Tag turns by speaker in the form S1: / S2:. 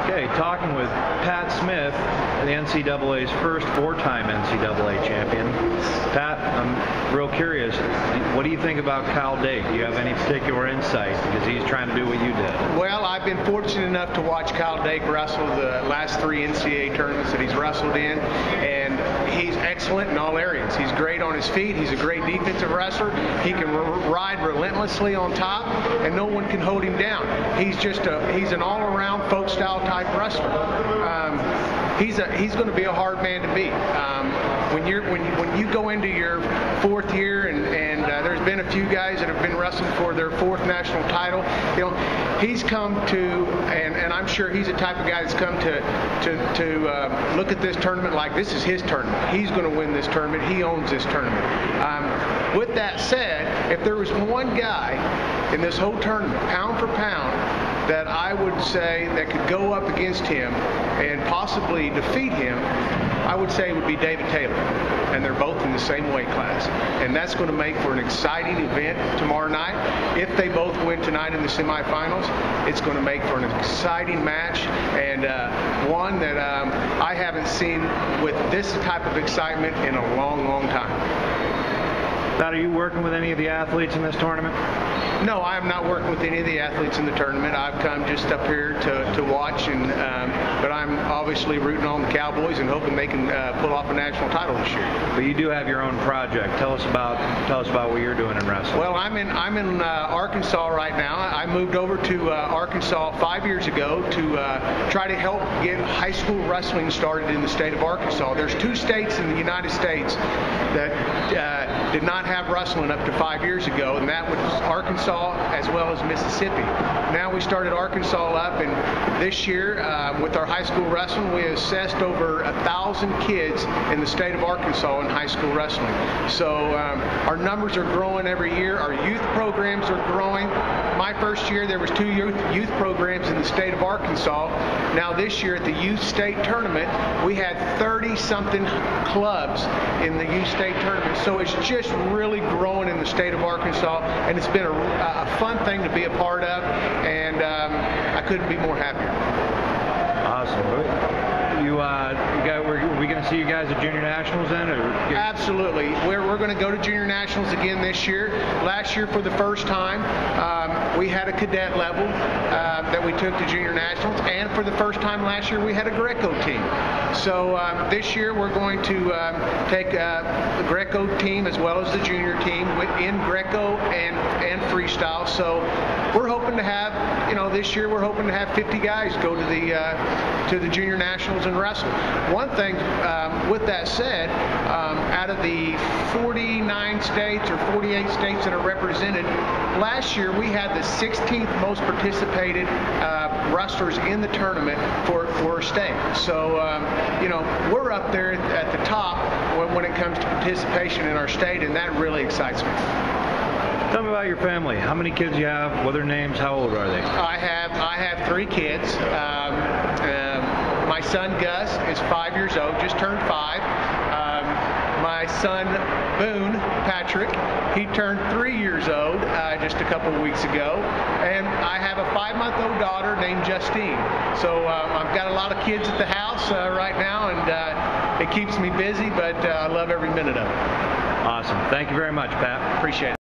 S1: Okay, talking with Pat Smith, the NCAA's first four-time NCAA champion. Pat, I'm real curious. What do you think about Kyle Dake? Do you have any particular insight because he's trying to do what you did?
S2: Well, I've been fortunate enough to watch Kyle Dake wrestle the last three NCAA tournaments that he's wrestled in, and he's excellent in all areas. He's great on his feet. He's a great defensive wrestler. He can ride relentlessly on top, and no one can hold him down. He's an all-around folk style type wrestler. He's going to be a hard man to beat. When you go into your fourth year, and there's been a few guys that have been wrestling for their fourth national title. You know, he's come to, and I'm sure he's the type of guy that's come to look at this tournament like this is his tournament. He's going to win this tournament. He owns this tournament. With that said, if there was one guy in this whole tournament, pound for pound, that I would say that could go up against him and possibly defeat him, I would say it would be David Taylor. And they're both in the same weight class. And that's going to make for an exciting event tomorrow night. If they both win tonight in the semifinals, it's going to make for an exciting match, and one that I haven't seen with this type of excitement in a long, long time.
S1: Pat, are you working with any of the athletes in this tournament?
S2: No, I am not working with any of the athletes in the tournament. I've come just up here to watch, but I'm obviously rooting on the Cowboys and hoping they can pull off a national title this year.
S1: But you do have your own project. Tell us about what you're doing in wrestling.
S2: Well, I'm in Arkansas right now. I moved over to Arkansas 5 years ago to try to help get high school wrestling started in the state of Arkansas. There's two states in the United States that did not have wrestling up to 5 years ago, and that was Arkansas as well as Mississippi. Now we started Arkansas up, and this year with our high school wrestling, we assessed over 1,000 kids in the state of Arkansas in high school wrestling. So our numbers are growing every year. Our youth programs are growing. My first year there was two youth programs in the state of Arkansas. Now this year at the youth state tournament, we had 30-something clubs in the youth state tournament. So it's just really growing in the state of Arkansas, and it's been a fun thing to be a part of, and I couldn't be more happier.
S1: Awesome. Are we going to see you guys at Junior Nationals then?
S2: Absolutely. We're going to go to Junior Nationals again this year. Last year, for the first time, we had a cadet level that we took to Junior Nationals, and for the first time last year, we had a Greco team. So this year, we're going to take the Greco team as well as the junior team in Greco and freestyle. So we're hoping to have, this year we're hoping to have 50 guys go to the Junior Nationals and wrestle. One thing, with that said, out of the 49 states or 48 states that are represented, last year we had the 16th most participated wrestlers in the tournament for a state. So, we're up there at the top when it comes to participation in our state, and that really excites me.
S1: Tell me about your family. How many kids you have? What are their names? How old are they?
S2: I have 3 kids. My son Gus is 5 years old, just turned 5. My son Boone Patrick, he turned 3 years old just a couple of weeks ago, and I have a 5-month-old daughter named Justine. So I've got a lot of kids at the house right now, and it keeps me busy, but I love every minute of it.
S1: Awesome. Thank you very much, Pat.
S2: Appreciate it.